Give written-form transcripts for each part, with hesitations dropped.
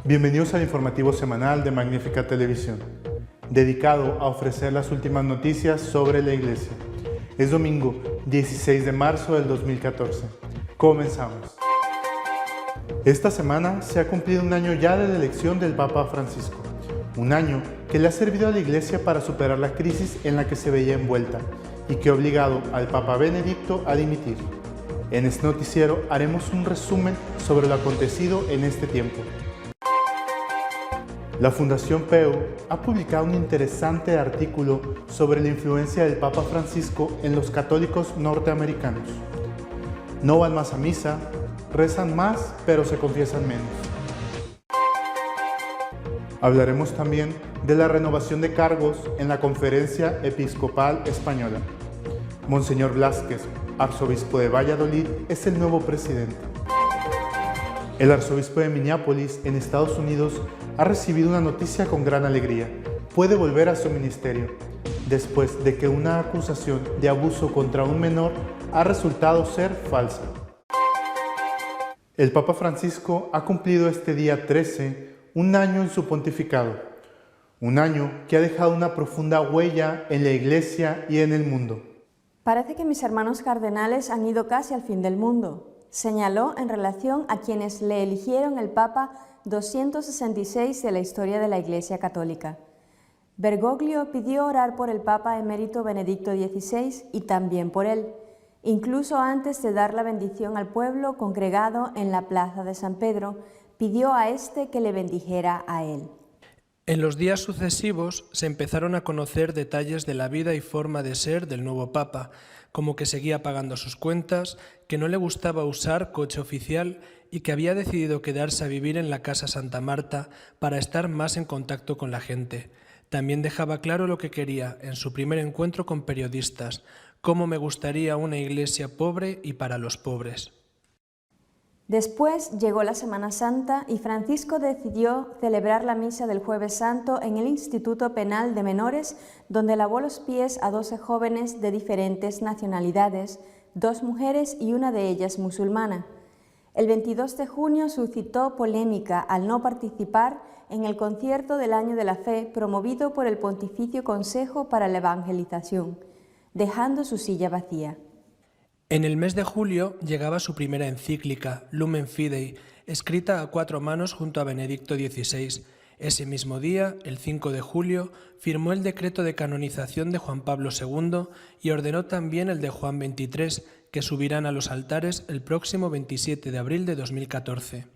Bienvenidos al informativo semanal de Magnífica Televisión, dedicado a ofrecer las últimas noticias sobre la Iglesia. Es domingo 16 de marzo del 2014. Comenzamos. Esta semana se ha cumplido un año ya de la elección del Papa Francisco, un año que le ha servido a la Iglesia para superar la crisis en la que se veía envuelta y que ha obligado al Papa Benedicto a dimitir. En este noticiero haremos un resumen sobre lo acontecido en este tiempo. La Fundación PEU ha publicado un interesante artículo sobre la influencia del Papa Francisco en los católicos norteamericanos. No van más a misa, rezan más, pero se confiesan menos. Hablaremos también de la renovación de cargos en la Conferencia Episcopal Española. Monseñor Blázquez, arzobispo de Valladolid, es el nuevo presidente. El arzobispo de Minneapolis, en Estados Unidos, ha recibido una noticia con gran alegría. Puede volver a su ministerio, después de que una acusación de abuso contra un menor ha resultado ser falsa. El Papa Francisco ha cumplido este día 13 un año en su pontificado, un año que ha dejado una profunda huella en la Iglesia y en el mundo. Parece que mis hermanos cardenales han ido casi al fin del mundo, señaló en relación a quienes le eligieron el Papa 266 de la historia de la Iglesia Católica. Bergoglio pidió orar por el Papa emérito Benedicto XVI y también por él, incluso antes de dar la bendición al pueblo congregado en la plaza de San Pedro, pidió a éste que le bendijera a él. En los días sucesivos se empezaron a conocer detalles de la vida y forma de ser del nuevo Papa, como que seguía pagando sus cuentas, que no le gustaba usar coche oficial y que había decidido quedarse a vivir en la Casa Santa Marta para estar más en contacto con la gente. También dejaba claro lo que quería en su primer encuentro con periodistas: cómo me gustaría una iglesia pobre y para los pobres. Después llegó la Semana Santa y Francisco decidió celebrar la misa del Jueves Santo en el Instituto Penal de Menores, donde lavó los pies a 12 jóvenes de diferentes nacionalidades, 2 mujeres y una de ellas musulmana. El 22 de junio suscitó polémica al no participar en el concierto del Año de la Fe promovido por el Pontificio Consejo para la Evangelización, dejando su silla vacía. En el mes de julio llegaba su primera encíclica, Lumen Fidei, escrita a 4 manos junto a Benedicto XVI. Ese mismo día, el 5 de julio, firmó el decreto de canonización de Juan Pablo II y ordenó también el de Juan XXIII, que subirán a los altares el próximo 27 de abril de 2014.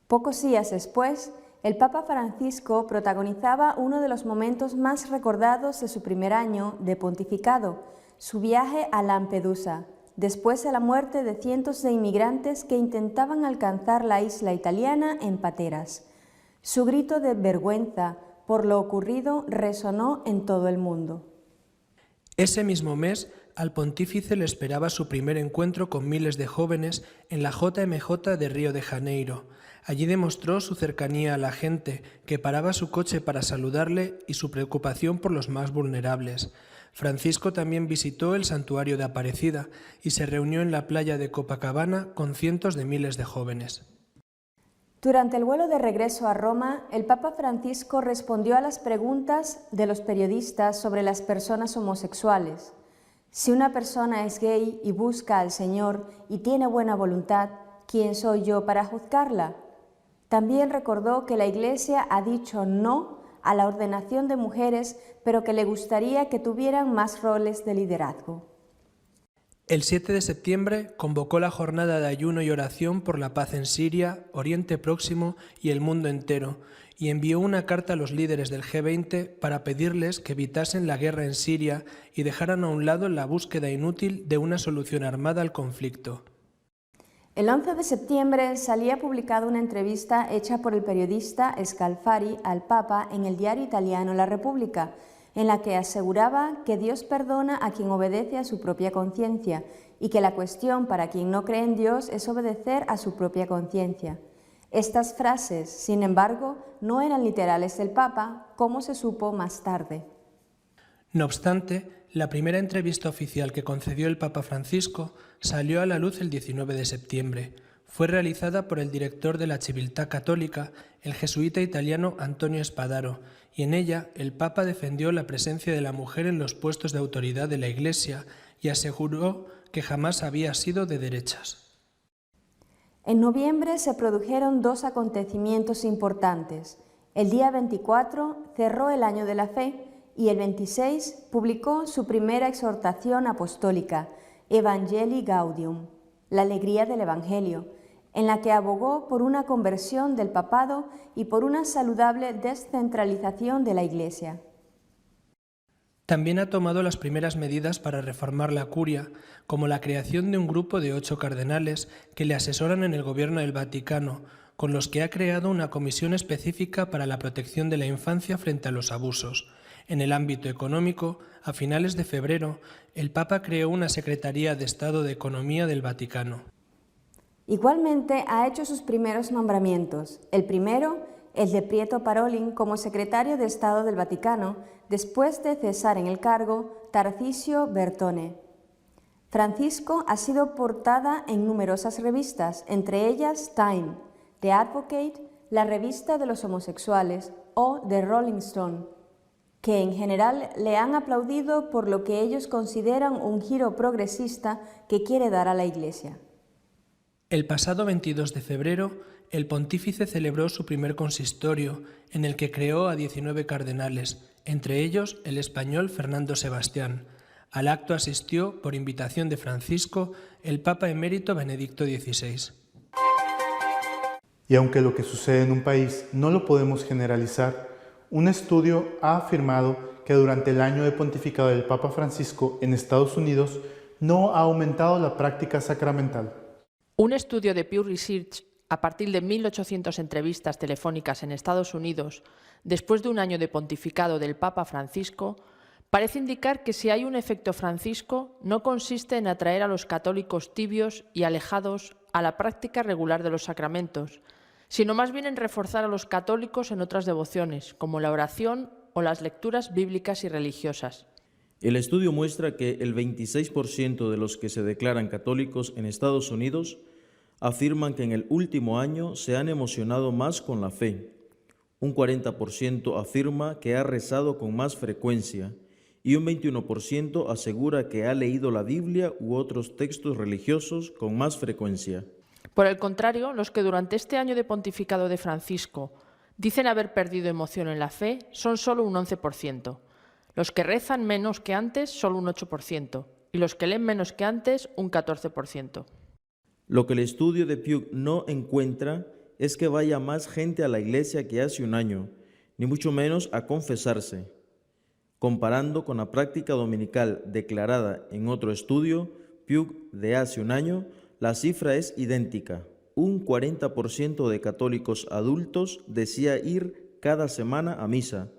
Pocos días después, el Papa Francisco protagonizaba uno de los momentos más recordados de su primer año de pontificado, su viaje a Lampedusa, después de la muerte de cientos de inmigrantes que intentaban alcanzar la isla italiana en pateras. Su grito de vergüenza por lo ocurrido resonó en todo el mundo. Ese mismo mes, al pontífice le esperaba su primer encuentro con miles de jóvenes en la JMJ de Río de Janeiro. Allí demostró su cercanía a la gente, que paraba su coche para saludarle, y su preocupación por los más vulnerables. Francisco también visitó el santuario de Aparecida y se reunió en la playa de Copacabana con cientos de miles de jóvenes. Durante el vuelo de regreso a Roma, el Papa Francisco respondió a las preguntas de los periodistas sobre las personas homosexuales. Si una persona es gay y busca al Señor y tiene buena voluntad, ¿quién soy yo para juzgarla? También recordó que la Iglesia ha dicho no a la ordenación de mujeres, pero que le gustaría que tuvieran más roles de liderazgo. El 7 de septiembre convocó la jornada de ayuno y oración por la paz en Siria, Oriente Próximo y el mundo entero, y envió una carta a los líderes del G20 para pedirles que evitasen la guerra en Siria y dejaran a un lado la búsqueda inútil de una solución armada al conflicto. El 11 de septiembre salía publicada una entrevista hecha por el periodista Scalfari al Papa en el diario italiano La Repubblica, en la que aseguraba que Dios perdona a quien obedece a su propia conciencia y que la cuestión para quien no cree en Dios es obedecer a su propia conciencia. Estas frases, sin embargo, no eran literales del Papa, como se supo más tarde. No obstante, la primera entrevista oficial que concedió el Papa Francisco salió a la luz el 19 de septiembre. Fue realizada por el director de la Civiltà Católica, el jesuita italiano Antonio Spadaro, y en ella el Papa defendió la presencia de la mujer en los puestos de autoridad de la Iglesia y aseguró que jamás había sido de derechas. En noviembre se produjeron dos acontecimientos importantes. El día 24 cerró el Año de la Fe y el 26 publicó su primera exhortación apostólica, Evangelii Gaudium, la alegría del Evangelio, en la que abogó por una conversión del papado y por una saludable descentralización de la Iglesia. También ha tomado las primeras medidas para reformar la curia, como la creación de un grupo de 8 cardenales que le asesoran en el gobierno del Vaticano, con los que ha creado una comisión específica para la protección de la infancia frente a los abusos. En el ámbito económico, a finales de febrero, el Papa creó una Secretaría de Estado de Economía del Vaticano. Igualmente ha hecho sus primeros nombramientos. El primero, el de Pietro Parolin como secretario de Estado del Vaticano, después de cesar en el cargo Tarcisio Bertone. Francisco ha sido portada en numerosas revistas, entre ellas Time, The Advocate, la revista de los homosexuales, o The Rolling Stone, que en general le han aplaudido por lo que ellos consideran un giro progresista que quiere dar a la Iglesia. El pasado 22 de febrero, el pontífice celebró su primer consistorio, en el que creó a 19 cardenales, entre ellos el español Fernando Sebastián. Al acto asistió, por invitación de Francisco, el Papa emérito Benedicto XVI. Y aunque lo que sucede en un país no lo podemos generalizar, un estudio ha afirmado que durante el año de pontificado del Papa Francisco en Estados Unidos no ha aumentado la práctica sacramental. Un estudio de Pew Research, a partir de 1.800 entrevistas telefónicas en Estados Unidos, después de un año de pontificado del Papa Francisco, parece indicar que si hay un efecto Francisco, no consiste en atraer a los católicos tibios y alejados a la práctica regular de los sacramentos, sino más bien en reforzar a los católicos en otras devociones, como la oración o las lecturas bíblicas y religiosas. El estudio muestra que el 26% de los que se declaran católicos en Estados Unidos afirman que en el último año se han emocionado más con la fe. Un 40% afirma que ha rezado con más frecuencia y un 21% asegura que ha leído la Biblia u otros textos religiosos con más frecuencia. Por el contrario, los que durante este año de pontificado de Francisco dicen haber perdido emoción en la fe son solo un 11%. Los que rezan menos que antes, solo un 8%, y los que leen menos que antes, un 14%. Lo que el estudio de Pew no encuentra es que vaya más gente a la iglesia que hace un año, ni mucho menos a confesarse. Comparando con la práctica dominical declarada en otro estudio, Pew de hace un año, la cifra es idéntica. Un 40% de católicos adultos decía ir cada semana a misa,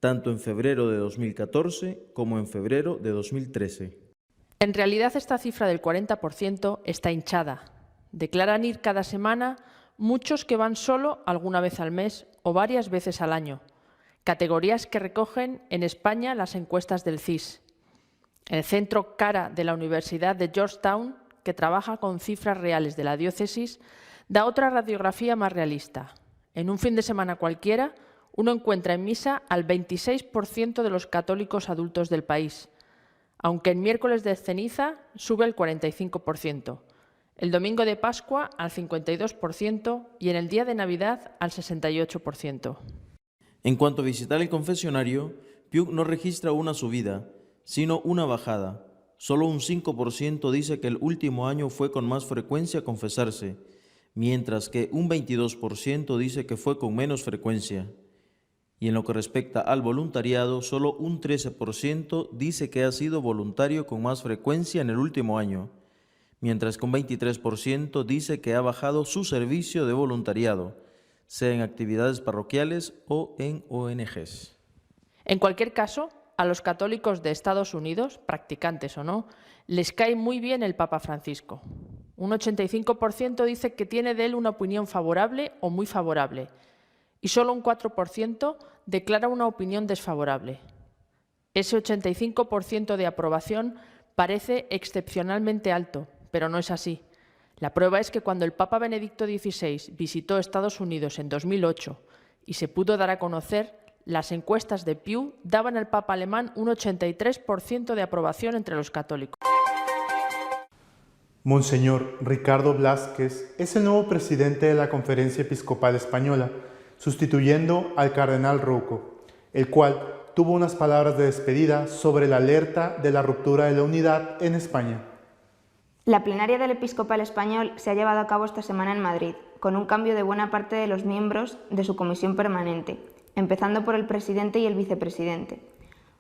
tanto en febrero de 2014 como en febrero de 2013. En realidad, esta cifra del 40% está hinchada. Declaran ir cada semana muchos que van solo alguna vez al mes o varias veces al año, categorías que recogen en España las encuestas del CIS. El Centro CARA de la Universidad de Georgetown, que trabaja con cifras reales de la diócesis, da otra radiografía más realista. En un fin de semana cualquiera, uno encuentra en misa al 26% de los católicos adultos del país, aunque en miércoles de ceniza sube al 45%, el domingo de Pascua al 52% y en el día de Navidad al 68%. En cuanto a visitar el confesionario, Pew no registra una subida, sino una bajada. Solo un 5% dice que el último año fue con más frecuencia a confesarse, mientras que un 22% dice que fue con menos frecuencia. Y en lo que respecta al voluntariado, solo un 13% dice que ha sido voluntario con más frecuencia en el último año, mientras que un 23% dice que ha bajado su servicio de voluntariado, sea en actividades parroquiales o en ONGs. En cualquier caso, a los católicos de Estados Unidos, practicantes o no, les cae muy bien el Papa Francisco. Un 85% dice que tiene de él una opinión favorable o muy favorable, y solo un 4% declara una opinión desfavorable. Ese 85% de aprobación parece excepcionalmente alto, pero no es así. La prueba es que cuando el Papa Benedicto XVI visitó Estados Unidos en 2008 y se pudo dar a conocer, las encuestas de Pew daban al Papa alemán un 83% de aprobación entre los católicos. Monseñor Ricardo Blázquez es el nuevo presidente de la Conferencia Episcopal Española, sustituyendo al cardenal Rouco, el cual tuvo unas palabras de despedida sobre la alerta de la ruptura de la unidad en España. La plenaria del Episcopal Español se ha llevado a cabo esta semana en Madrid, con un cambio de buena parte de los miembros de su comisión permanente, empezando por el presidente y el vicepresidente.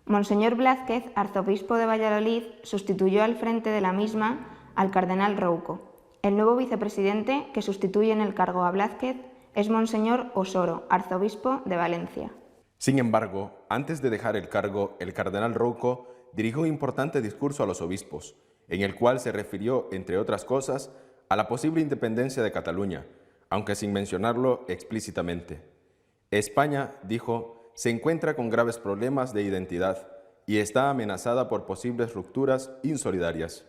Monseñor Blázquez, arzobispo de Valladolid, sustituyó al frente de la misma al cardenal Rouco. El nuevo vicepresidente, que sustituye en el cargo a Blázquez, es Monseñor Osoro, arzobispo de Valencia. Sin embargo, antes de dejar el cargo, el cardenal Rouco dirigió un importante discurso a los obispos, en el cual se refirió, entre otras cosas, a la posible independencia de Cataluña, aunque sin mencionarlo explícitamente. España, dijo, se encuentra con graves problemas de identidad y está amenazada por posibles rupturas insolidarias.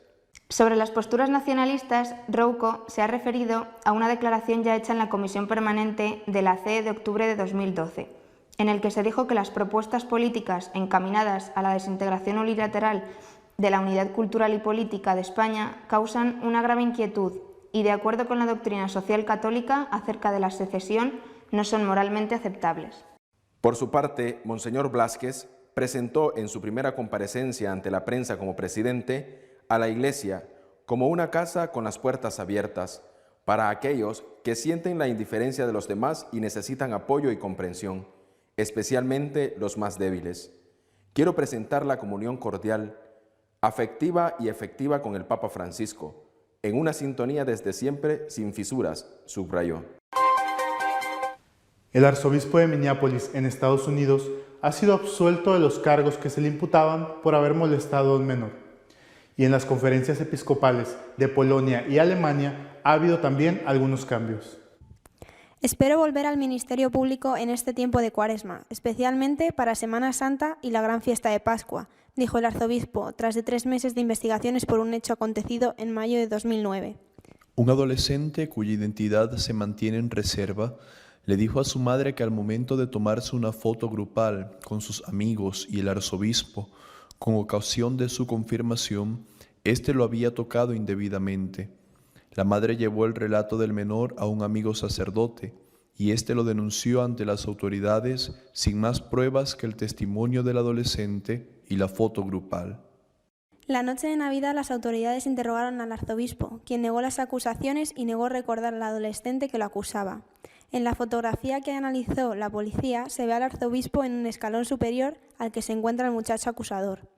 Sobre las posturas nacionalistas, Rouco se ha referido a una declaración ya hecha en la Comisión Permanente de la CE de octubre de 2012, en el que se dijo que las propuestas políticas encaminadas a la desintegración unilateral de la unidad cultural y política de España causan una grave inquietud y, de acuerdo con la doctrina social católica acerca de la secesión, no son moralmente aceptables. Por su parte, Monseñor Blázquez presentó en su primera comparecencia ante la prensa como presidente a la Iglesia como una casa con las puertas abiertas para aquellos que sienten la indiferencia de los demás y necesitan apoyo y comprensión, especialmente los más débiles. Quiero presentar la comunión cordial, afectiva y efectiva con el Papa Francisco, en una sintonía desde siempre sin fisuras, subrayó. El arzobispo de Minneapolis, en Estados Unidos, ha sido absuelto de los cargos que se le imputaban por haber molestado a un menor. Y en las conferencias episcopales de Polonia y Alemania ha habido también algunos cambios. Espero volver al ministerio público en este tiempo de Cuaresma, especialmente para Semana Santa y la gran fiesta de Pascua, dijo el arzobispo, tras de 3 meses de investigaciones por un hecho acontecido en mayo de 2009. Un adolescente cuya identidad se mantiene en reserva le dijo a su madre que al momento de tomarse una foto grupal con sus amigos y el arzobispo, con ocasión de su confirmación, éste lo había tocado indebidamente. La madre llevó el relato del menor a un amigo sacerdote y éste lo denunció ante las autoridades sin más pruebas que el testimonio del adolescente y la foto grupal. La noche de Navidad las autoridades interrogaron al arzobispo, quien negó las acusaciones y negó recordar al adolescente que lo acusaba. En la fotografía que analizó la policía se ve al arzobispo en un escalón superior al que se encuentra el muchacho acusador.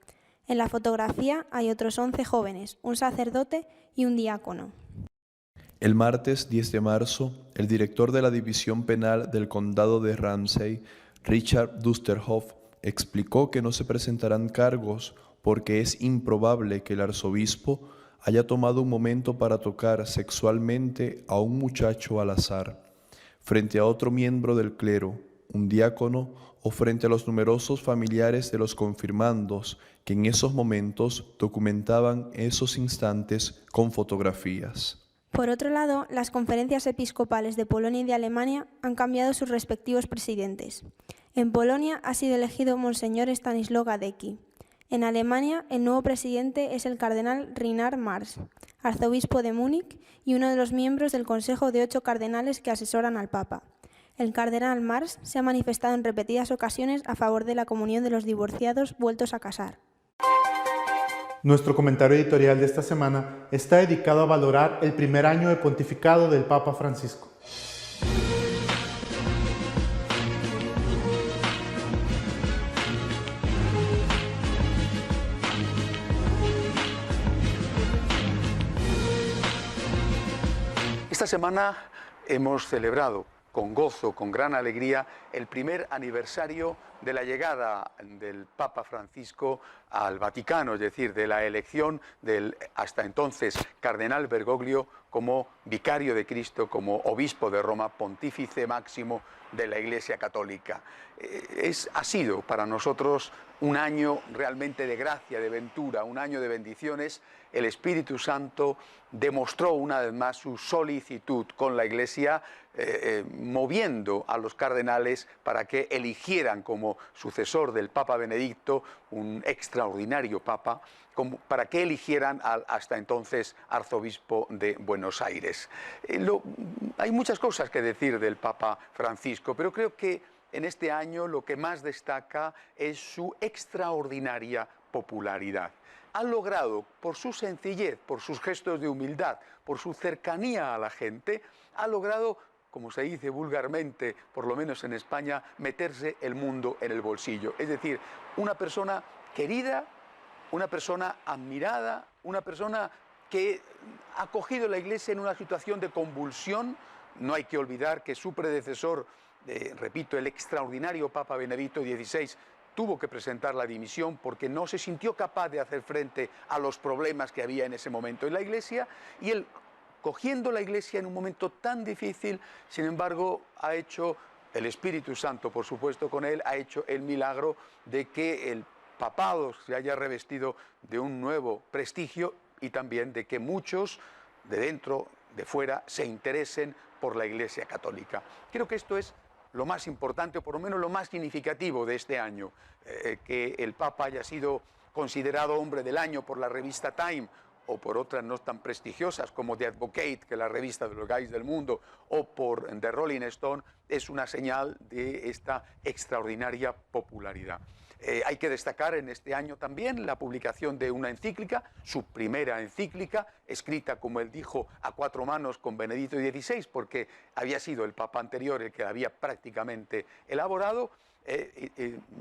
En la fotografía hay otros 11 jóvenes, un sacerdote y un diácono. El martes 10 de marzo, el director de la División Penal del Condado de Ramsey, Richard Dusterhoff, explicó que no se presentarán cargos porque es improbable que el arzobispo haya tomado un momento para tocar sexualmente a un muchacho al azar, frente a otro miembro del clero, un diácono, o frente a los numerosos familiares de los confirmandos que en esos momentos documentaban esos instantes con fotografías. Por otro lado, las conferencias episcopales de Polonia y de Alemania han cambiado sus respectivos presidentes. En Polonia ha sido elegido Monseñor Stanislaw Gadecki. En Alemania, el nuevo presidente es el cardenal Reinhard Marx, arzobispo de Múnich y uno de los miembros del Consejo de 8 cardenales que asesoran al Papa. El cardenal Marx se ha manifestado en repetidas ocasiones a favor de la comunión de los divorciados vueltos a casar. Nuestro comentario editorial de esta semana está dedicado a valorar el primer año de pontificado del Papa Francisco. Esta semana hemos celebrado con gozo, con gran alegría, el primer aniversario de la llegada del Papa Francisco al Vaticano, es decir, de la elección del hasta entonces cardenal Bergoglio como vicario de Cristo, como obispo de Roma, pontífice máximo de la Iglesia Católica. Ha sido para nosotros un año realmente de gracia, de ventura, un año de bendiciones. El Espíritu Santo demostró una vez más su solicitud con la Iglesia, moviendo a los cardenales para que eligieran como sucesor del Papa Benedicto, un extraordinario Papa, para que eligieran al hasta entonces arzobispo de Buenos Aires. Hay muchas cosas que decir del Papa Francisco, pero creo que en este año lo que más destaca es su extraordinaria popularidad. Ha logrado, por su sencillez, por sus gestos de humildad, por su cercanía a la gente, ha logrado, como se dice vulgarmente, por lo menos en España, meterse el mundo en el bolsillo. Es decir, una persona querida, una persona admirada, una persona que ha cogido la Iglesia en una situación de convulsión. No hay que olvidar que su predecesor, repito, el extraordinario Papa Benedicto XVI, tuvo que presentar la dimisión porque no se sintió capaz de hacer frente a los problemas que había en ese momento en la Iglesia, y él, cogiendo la Iglesia en un momento tan difícil, sin embargo, ha hecho, el Espíritu Santo, por supuesto, con él, ha hecho el milagro de que el papado se haya revestido de un nuevo prestigio y también de que muchos, de dentro, de fuera, se interesen por la Iglesia Católica. Creo que esto es lo más importante, o por lo menos lo más significativo de este año, que el Papa haya sido considerado hombre del año por la revista Time, o por otras no tan prestigiosas como The Advocate, que es la revista de los gays del mundo, o por The Rolling Stone, es una señal de esta extraordinaria popularidad. Hay que destacar en este año también la publicación de una encíclica, su primera encíclica, escrita, como él dijo, a cuatro manos con Benedicto XVI, porque había sido el Papa anterior el que la había prácticamente elaborado,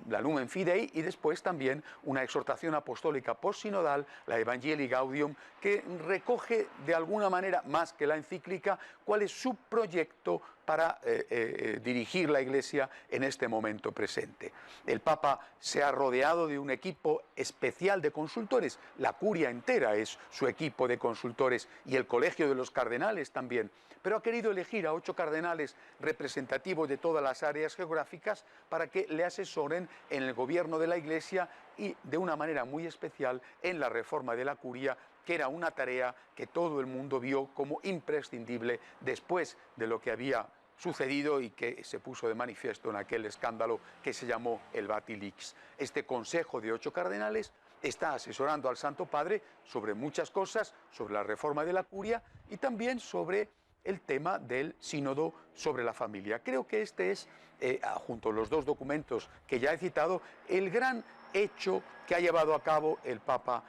la Lumen Fidei, y después también una exhortación apostólica postsinodal, la Evangelii Gaudium, que recoge de alguna manera, más que la encíclica, cuál es su proyecto para dirigir la Iglesia en este momento presente. El Papa se ha rodeado de un equipo especial de consultores, la curia entera es su equipo de consultores y el colegio de los cardenales también, pero ha querido elegir a 8 cardenales representativos de todas las áreas geográficas para que le asesoren en el gobierno de la Iglesia y de una manera muy especial en la reforma de la curia, que era una tarea que todo el mundo vio como imprescindible después de lo que había sucedido y que se puso de manifiesto en aquel escándalo que se llamó el Batilix. Este consejo de 8 cardenales está asesorando al Santo Padre sobre muchas cosas, sobre la reforma de la curia y también sobre el tema del sínodo sobre la familia. Creo que este es, junto a los 2 documentos que ya he citado, el gran hecho que ha llevado a cabo el Papa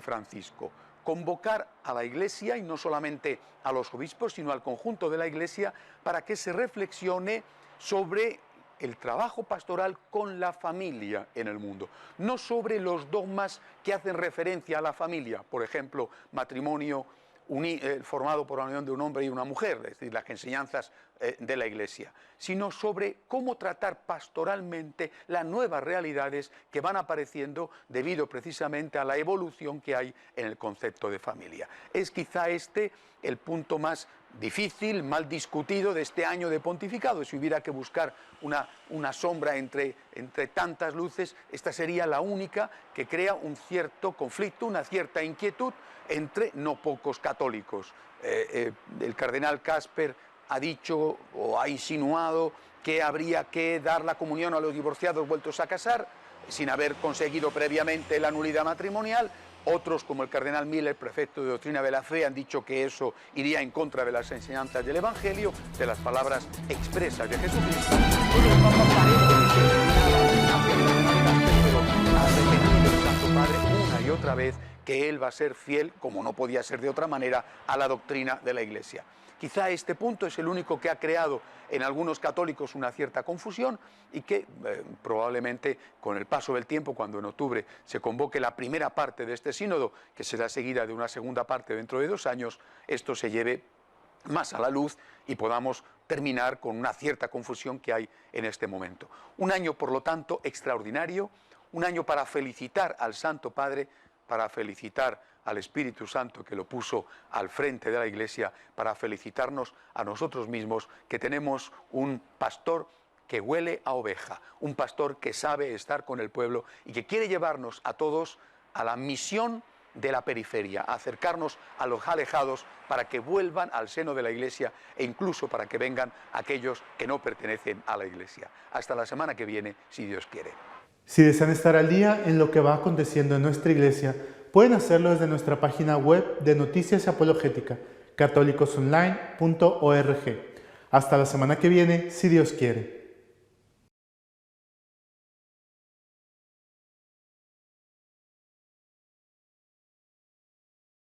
Francisco. Convocar a la Iglesia, y no solamente a los obispos, sino al conjunto de la Iglesia, para que se reflexione sobre el trabajo pastoral con la familia en el mundo, no sobre los dogmas que hacen referencia a la familia, por ejemplo, matrimonio formado por la unión de un hombre y una mujer, es decir, las enseñanzas de la Iglesia, sino sobre cómo tratar pastoralmente las nuevas realidades que van apareciendo debido precisamente a la evolución que hay en el concepto de familia. Es quizá este el punto más difícil, mal discutido de este año de pontificado. Si hubiera que buscar una sombra entre tantas luces, esta sería la única que crea un cierto conflicto, una cierta inquietud entre no pocos católicos. El cardenal Casper ha dicho o ha insinuado que habría que dar la comunión a los divorciados vueltos a casar sin haber conseguido previamente la nulidad matrimonial. Otros, como el cardenal Miller, prefecto de Doctrina de la Fe, han dicho que eso iría en contra de las enseñanzas del Evangelio, de las palabras expresas de Jesucristo. Pero el Papa parece que ha repetido el Santo Padre una y otra vez que él va a ser fiel, como no podía ser de otra manera, a la doctrina de la Iglesia. Quizá este punto es el único que ha creado en algunos católicos una cierta confusión y que probablemente con el paso del tiempo, cuando en octubre se convoque la primera parte de este sínodo, que será seguida de una segunda parte dentro de 2 años, esto se lleve más a la luz y podamos terminar con una cierta confusión que hay en este momento. Un año, por lo tanto, extraordinario, un año para felicitar al Santo Padre, para felicitar al Espíritu Santo que lo puso al frente de la Iglesia, para felicitarnos a nosotros mismos que tenemos un pastor que huele a oveja, un pastor que sabe estar con el pueblo y que quiere llevarnos a todos a la misión de la periferia, a acercarnos a los alejados para que vuelvan al seno de la Iglesia e incluso para que vengan aquellos que no pertenecen a la Iglesia. Hasta la semana que viene, si Dios quiere. Si desean estar al día en lo que va aconteciendo en nuestra Iglesia, pueden hacerlo desde nuestra página web de Noticias y Apologética, católicosonline.org. Hasta la semana que viene, si Dios quiere.